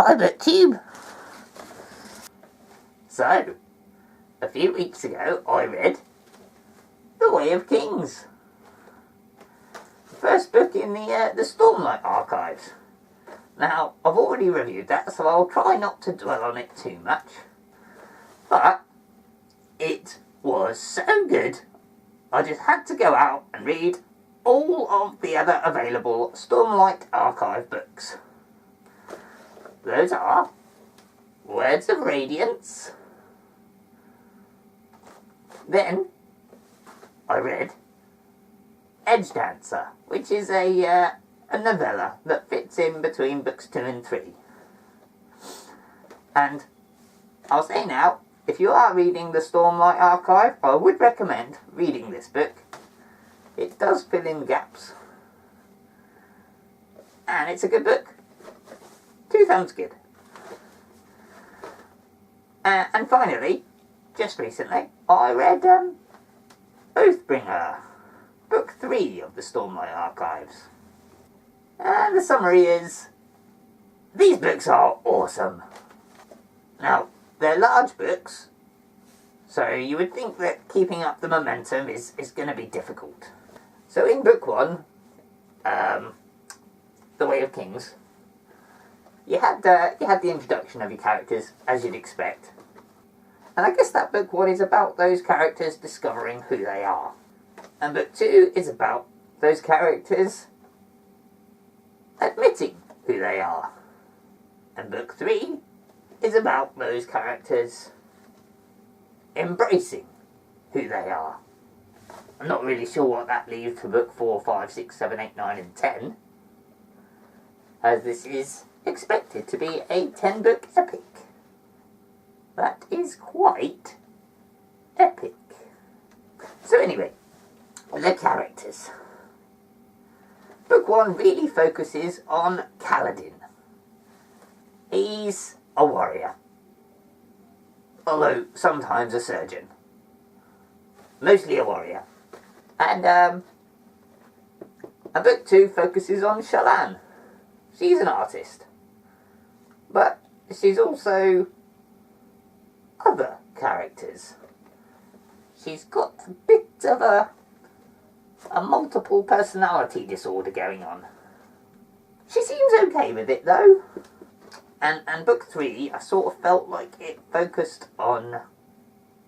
Hi, Booktube. So, a few weeks ago I read The Way of Kings. The first book in the Stormlight Archives. Now, I've already reviewed that, so I'll try not to dwell on it too much. But it was so good, I just had to go out and read all of the other available Stormlight Archive books. Those are Words of Radiance. Then I read Edge Dancer, which is a novella that fits in between books 2 and 3. And I'll say now, if you are reading the Stormlight Archive, I would recommend reading this book. It does fill in gaps. And it's a good book. 2 thumbs good. And finally, just recently, I read Oathbringer, book 3 of the Stormlight Archives. And the summary is, these books are awesome. Now, they're large books, so you would think that keeping up the momentum is going to be difficult. So in book 1, The Way of Kings, you had the introduction of your characters, as you'd expect. And I guess that book 1 is about those characters discovering who they are. And book 2 is about those characters admitting who they are. And book 3 is about those characters embracing who they are. I'm not really sure what that leaves for book 4, 5, 6, 7, 8, 9 and 10, as this is expected to be a 10-book epic. That is quite epic. So anyway, the characters. Book 1 really focuses on Kaladin. He's a warrior, although sometimes a surgeon. Mostly a warrior. And book 2 focuses on Shallan. She's an artist, but she's also other characters. She's got a bit of a multiple personality disorder going on. She seems okay with it though. And book 3, I sort of felt like it focused on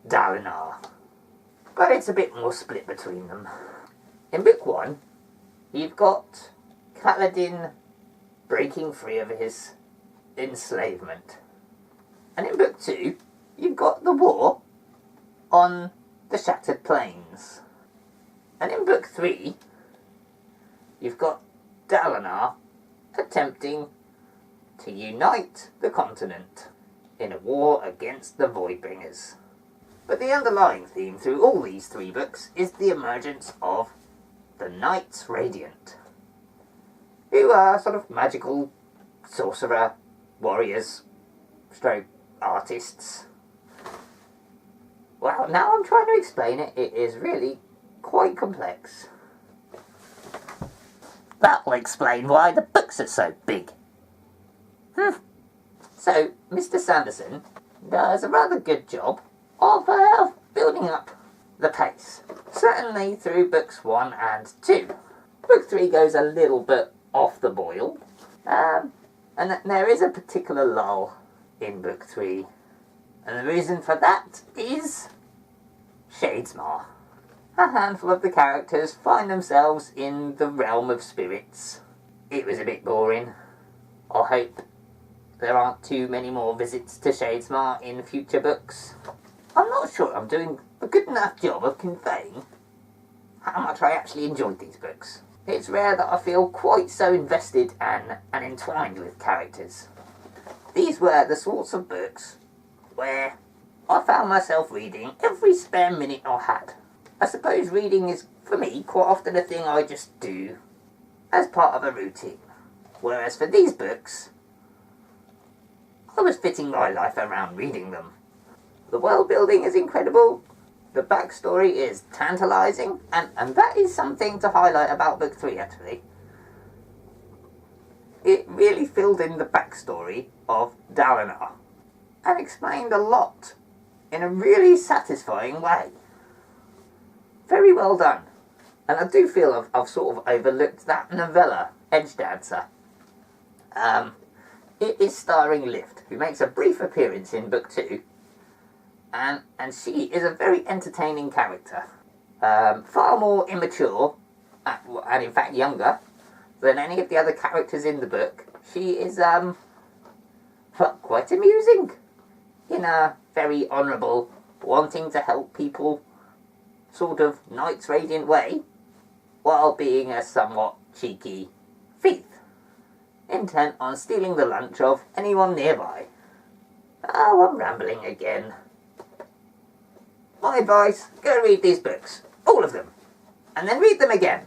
Dalinar, but it's a bit more split between them. In book 1, you've got Kaladin breaking free of his enslavement. And in book 2, you've got the war on the Shattered Plains. And in book 3, you've got Dalinar attempting to unite the continent in a war against the Voidbringers. But the underlying theme through all these 3 books is the emergence of the Knights Radiant, who are sort of magical sorcerer, warriors, stroke artists. Well, now I'm trying to explain it. It is really quite complex. That will explain why the books are so big. So, Mr. Sanderson does a rather good job of building up the pace. Certainly through books 1 and 2. Book 3 goes a little bit off the boil. And there is a particular lull in book 3. And the reason for that is Shadesmar. A handful of the characters find themselves in the realm of spirits. It was a bit boring. I hope there aren't too many more visits to Shadesmar in future books. I'm not sure I'm doing a good enough job of conveying how much I actually enjoyed these books. It's rare that I feel quite so invested and entwined with characters. These were the sorts of books where I found myself reading every spare minute I had. I suppose reading is, for me, quite often a thing I just do as part of a routine. Whereas for these books, I was fitting my life around reading them. The world building is incredible, the backstory is tantalising, and that is something to highlight about book 3 actually. it really filled in the backstory of Dalinar and explained a lot in a really satisfying way. Very well done. And I do feel I've sort of overlooked that novella, Edge Dancer. It is starring Lift, who makes a brief appearance in book 2, and she is a very entertaining character. Far more immature, and in fact younger, than any of the other characters in the book. She is, quite amusing, in a very honourable, wanting to help people, sort of Knights Radiant way, while being a somewhat cheeky thief, intent on stealing the lunch of anyone nearby. Oh, I'm rambling again. My advice, go read these books, all of them, and then read them again,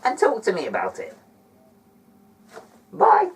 and talk to me about it. Bye.